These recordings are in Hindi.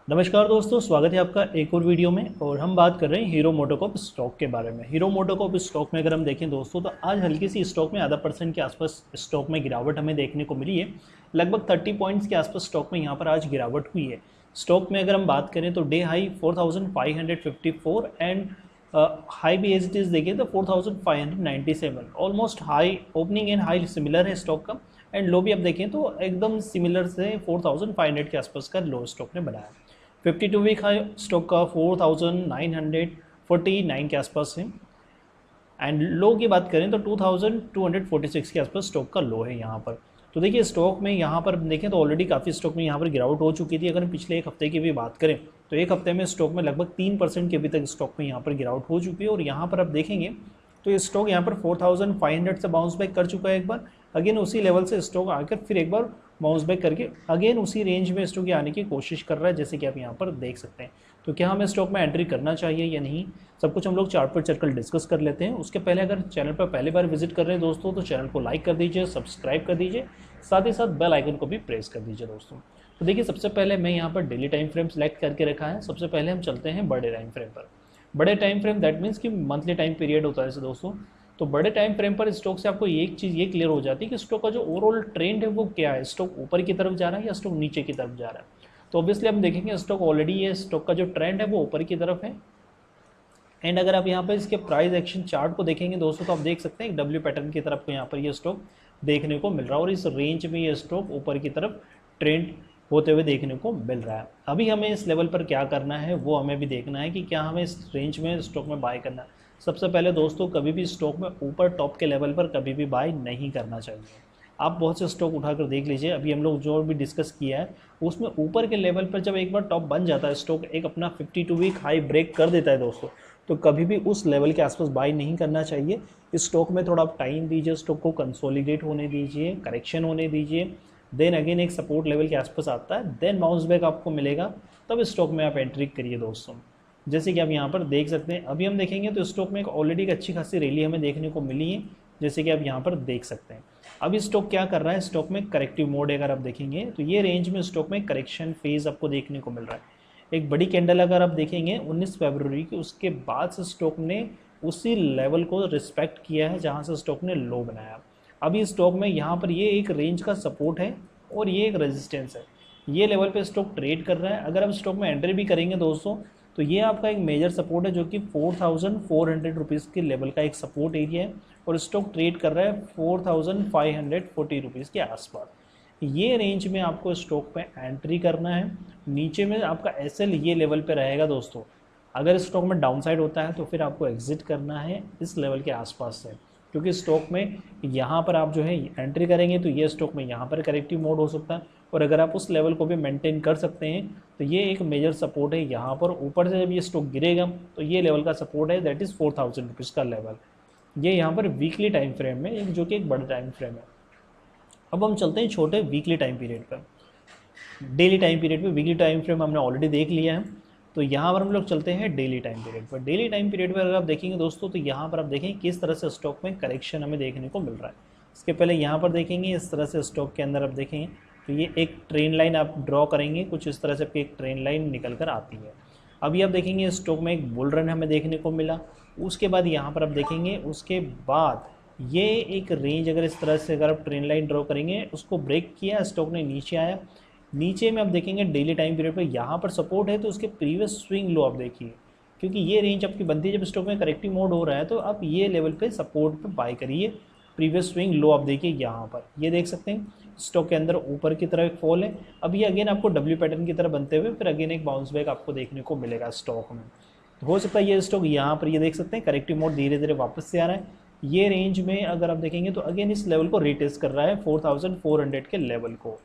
नमस्कार दोस्तों, स्वागत है आपका एक और वीडियो में। और हम बात कर रहे हैं हीरो मोटोकॉर्प स्टॉक के बारे में। हीरो मोटोकॉर्प स्टॉक में अगर हम देखें दोस्तों, तो आज हल्की सी स्टॉक में आधा % के आसपास स्टॉक में गिरावट हमें देखने को मिली है। लगभग 30 पॉइंट्स के आसपास स्टॉक में यहाँ पर आज गिरावट हुई है। स्टॉक में अगर हम बात करें तो डे हाई 4554 एंड हाई भी एज इट इज़ देखें तो 4597। Almost high opening and high similar है स्टॉक का। एंड लो भी आप देखें तो एकदम सिमिलर से 4500 के आसपास का लो स्टॉक ने बनाया। 52 वीक हाई स्टॉक का 4949 के आसपास है। एंड लो की बात करें तो 2246 के आसपास स्टॉक का लो है यहाँ पर। तो देखिए स्टॉक में यहाँ पर देखें तो ऑलरेडी काफ़ी स्टॉक में यहाँ पर गिरावट हो चुकी थी। अगर हम पिछले एक हफ्ते की भी बात करें तो एक हफ्ते में स्टॉक में लगभग 3% के अभी तक स्टॉक में यहाँ पर गिरावट हो चुकी है। और यहाँ पर आप देखेंगे तो ये स्टॉक यहाँ पर 4500 से बाउंस बैक कर चुका है एक बार। अगेन उसी लेवल से स्टॉक आकर फिर एक बार बाउंस बैक करके अगेन उसी रेंज में स्टॉक आने की कोशिश कर रहा है, जैसे कि आप यहाँ पर देख सकते हैं। तो क्या हमें स्टॉक में एंट्री करना चाहिए या नहीं, सब कुछ हम लोग चार्ट पर चलकर डिस्कस कर लेते हैं। उसके पहले अगर चैनल पर पहली बार विजिट कर रहे हैं दोस्तों, तो चैनल को लाइक कर दीजिए, सब्सक्राइब कर दीजिए, साथ ही साथ बेल आइकन को भी प्रेस कर दीजिए दोस्तों। तो देखिए सबसे पहले मैं यहाँ पर डेली टाइम फ्रेम सेलेक्ट करके रखा है। सबसे पहले हम चलते हैं बड़े टाइम फ्रेम पर। बड़े टाइम फ्रेम दैट मीन्स कि मंथली टाइम पीरियड होता है दोस्तों। तो बड़े टाइम फ्रेम पर स्टॉक से आपको एक चीज़ ये क्लियर हो जाती है कि स्टॉक का जो ओवरऑल ट्रेंड है वो क्या है, स्टॉक ऊपर की तरफ जा रहा है या स्टॉक नीचे की तरफ जा रहा है। तो ऑब्वियसली हम देखेंगे स्टॉक ऑलरेडी ये स्टॉक का जो ट्रेंड है वो ऊपर की तरफ है। एंड अगर आप यहाँ पर इसके प्राइस एक्शन चार्ट को देखेंगे दोस्तों, तो आप देख सकते हैं एक डब्ल्यू पैटर्न की तरफ को यहाँ पर ये स्टॉक देखने को मिल रहा है और इस रेंज में ये स्टॉक ऊपर की तरफ ट्रेंड होते हुए देखने को मिल रहा है। अभी हमें इस लेवल पर क्या करना है वो हमें भी देखना है कि क्या हमें इस रेंज में स्टॉक में बाय करना है। सबसे पहले दोस्तों कभी भी स्टॉक में ऊपर टॉप के लेवल पर कभी भी बाय नहीं करना चाहिए। आप बहुत से स्टॉक उठाकर देख लीजिए, अभी हम लोग जो भी डिस्कस किया है उसमें ऊपर के लेवल पर जब एक बार टॉप बन जाता है स्टॉक, एक अपना 52 वीक हाई ब्रेक कर देता है दोस्तों, तो कभी भी उस लेवल के आसपास बाय नहीं करना चाहिए। इस स्टॉक में थोड़ा आप टाइम दीजिए, स्टॉक को कंसोलिडेट होने दीजिए, करेक्शन होने दीजिए, देन अगेन एक सपोर्ट लेवल के आसपास आता है, देन बाउंस बैक आपको मिलेगा, तब स्टॉक में आप एंट्री करिए दोस्तों। जैसे कि आप यहाँ पर देख सकते हैं, अभी हम देखेंगे तो स्टॉक में एक ऑलरेडी एक अच्छी खासी रैली हमें देखने को मिली है, जैसे कि आप यहाँ पर देख सकते हैं। अभी स्टॉक क्या कर रहा है, स्टॉक में करेक्टिव मोड है। अगर आप देखेंगे तो ये रेंज में स्टॉक में करेक्शन फेज आपको देखने को मिल रहा है। एक बड़ी कैंडल अगर आप देखेंगे 19 फरवरी की, उसके बाद से स्टॉक ने उसी लेवल को रिस्पेक्ट किया है जहाँ से स्टॉक ने लो बनाया। अभी स्टॉक में यहाँ पर ये एक रेंज का सपोर्ट है और ये एक रेजिस्टेंस है। ये लेवल पे स्टॉक ट्रेड कर रहा है। अगर आप स्टॉक में एंट्री भी करेंगे दोस्तों, तो ये आपका एक मेजर सपोर्ट है जो कि 4400 रुपीज़ के लेवल का एक सपोर्ट एरिया है और स्टॉक ट्रेड कर रहा है 4540 रुपीज़ के आसपास। ये रेंज में आपको स्टॉक पे एंट्री करना है। नीचे में आपका एसएल ये लेवल पे रहेगा दोस्तों। अगर स्टॉक में डाउनसाइड होता है तो फिर आपको एग्जिट करना है इस लेवल के आसपास से, क्योंकि स्टॉक में यहाँ पर आप जो है एंट्री करेंगे तो ये स्टॉक में यहाँ पर करेक्टिव मोड हो सकता है। और अगर आप उस लेवल को भी मेंटेन कर सकते हैं तो ये एक मेजर सपोर्ट है यहाँ पर। ऊपर से जब ये स्टॉक गिरेगा तो ये लेवल का सपोर्ट है, दैट इज़ 4000 रुपीज़ का लेवल। ये यहाँ पर वीकली टाइम फ्रेम में एक जो कि एक बड़ा टाइम फ्रेम है। अब हम चलते हैं छोटे वीकली टाइम पीरियड पर। डेली टाइम पीरियड पे वीकली टाइम फ्रेम हमने ऑलरेडी देख लिया है, तो यहाँ पर हम लोग चलते हैं डेली टाइम पीरियड पर। डेली टाइम पीरियड पर अगर आप देखेंगे दोस्तों, तो यहाँ पर आप देखें किस तरह से स्टॉक में करेक्शन हमें देखने को मिल रहा है। इसके पहले यहाँ पर देखेंगे इस तरह से स्टॉक के अंदर आप देखेंगे तो ये एक ट्रेन लाइन आप ड्रॉ करेंगे, कुछ इस तरह से आपकी एक ट्रेन लाइन निकल कर आती है। अभी आप देखेंगे स्टॉक में एक बुल रन हमें देखने को मिला। उसके बाद यहाँ पर आप देखेंगे उसके बाद ये एक रेंज अगर इस तरह से अगर आप ट्रेन लाइन ड्रॉ करेंगे, उसको ब्रेक किया, स्टॉक ने नीचे आया। नीचे में आप देखेंगे डेली टाइम पीरियड पर यहाँ पर सपोर्ट है, तो उसके प्रीवियस स्विंग लो आप देखिए, क्योंकि ये रेंज आपकी बनती है जब स्टॉक में करेक्टिव मोड हो रहा है, तो आप ये लेवल पे सपोर्ट पे बाय करिए। प्रीवियस स्विंग लो आप देखिए यहाँ पर, ये देख सकते हैं स्टॉक के अंदर ऊपर की तरफ एक फॉल है। अब ये अगेन आपको डब्ल्यू पैटर्न की तरह बनते हुए फिर अगेन एक बाउंस बैक आपको देखने को मिलेगा स्टॉक में। तो हो सकता है ये स्टॉक यहाँ पर ये देख सकते हैं करेक्टिव मोड धीरे धीरे वापस से आ रहा है। ये रेंज में अगर आप देखेंगे तो अगेन इस लेवल को रिटेस्ट कर रहा है 4400 के लेवल को।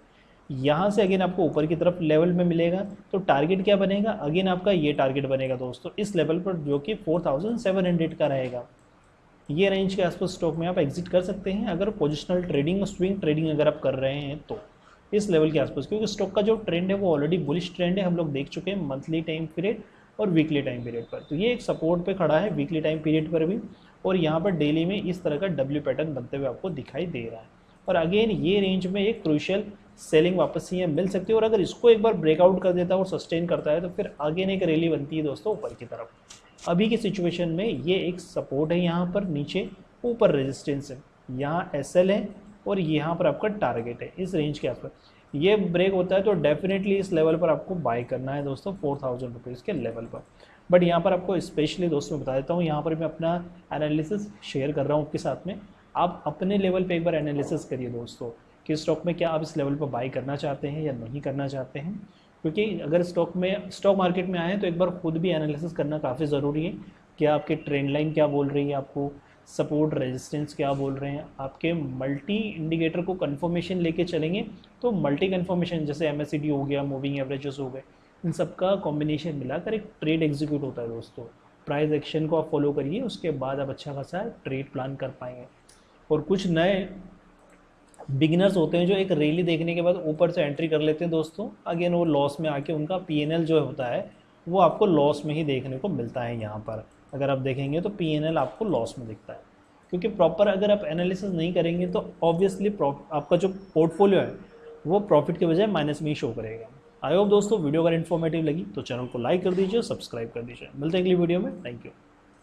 यहाँ से अगेन आपको ऊपर की तरफ लेवल में मिलेगा, तो टारगेट क्या बनेगा, अगेन आपका ये टारगेट बनेगा दोस्तों इस लेवल पर जो कि 4700 का रहेगा। ये रेंज के आसपास स्टॉक में आप एग्जिट कर सकते हैं अगर पोजिशनल ट्रेडिंग और स्विंग ट्रेडिंग अगर आप कर रहे हैं तो इस लेवल के आसपास, क्योंकि स्टॉक का जो ट्रेंड है वो ऑलरेडी बुलिश ट्रेंड है। हम लोग देख चुके हैं मंथली टाइम पीरियड और वीकली टाइम पीरियड पर, तो ये एक सपोर्ट पे खड़ा है वीकली टाइम पीरियड पर भी। और यहाँ पर डेली में इस तरह का डब्ल्यू पैटर्न बनते हुए आपको दिखाई दे रहा है। और अगेन ये रेंज में एक क्रूशियल सेलिंग वापस से ये मिल सकती है। और अगर इसको एक बार ब्रेकआउट कर देता है और सस्टेन करता है तो फिर आगे एक रैली बनती है दोस्तों ऊपर की तरफ। अभी की सिचुएशन में ये एक सपोर्ट है यहाँ पर, नीचे ऊपर रेजिस्टेंस है, यहाँ एसएल है और यहाँ पर आपका टारगेट है इस रेंज के आसपास। ये ब्रेक होता है तो डेफिनेटली इस लेवल पर आपको बाय करना है दोस्तों 4000 रुपीज़ के लेवल पर। बट यहाँ पर आपको स्पेशली दोस्तों बता देता हूँ, यहाँ पर मैं अपना एनालिसिस शेयर कर रहा हूँ आपके साथ में। आप अपने लेवल पे एक बार एनालिसिस करिए दोस्तों कि स्टॉक में क्या आप इस लेवल पर बाई करना चाहते हैं या नहीं करना चाहते हैं। क्योंकि अगर स्टॉक मार्केट में आए हैं तो एक बार खुद भी एनालिसिस करना काफ़ी ज़रूरी है कि आपके ट्रेंड लाइन क्या बोल रही है, आपको सपोर्ट रेजिस्टेंस क्या बोल रहे हैं। आपके मल्टी इंडिकेटर को कंफर्मेशन लेके चलेंगे तो मल्टी कंफर्मेशन जैसे MACD हो गया, मूविंग एवरेजेस हो गए, इन सब का कॉम्बिनेशन मिलाकर एक ट्रेड एग्जीक्यूट होता है दोस्तों। प्राइस एक्शन को आप फॉलो करिए, उसके बाद आप अच्छा खासा ट्रेड प्लान कर पाएंगे। और कुछ नए बिगिनर्स होते हैं जो एक रैली देखने के बाद ऊपर से एंट्री कर लेते हैं दोस्तों, अगेन वो लॉस में आके उनका PNL जो होता है वो आपको लॉस में ही देखने को मिलता है। यहाँ पर अगर आप देखेंगे तो PNL आपको लॉस में दिखता है, क्योंकि प्रॉपर अगर आप एनालिसिस नहीं करेंगे तो ऑब्वियसली आपका जो पोर्टफोलियो है वो प्रॉफिट के बजाय माइनस में ही शो करेगा। आई होप दोस्तों वीडियो अगर इन्फॉर्मेटिव लगी तो चैनल को लाइक कर दीजिए, सब्सक्राइब कर दीजिए। मिलते हैं अगली वीडियो में, थैंक यू।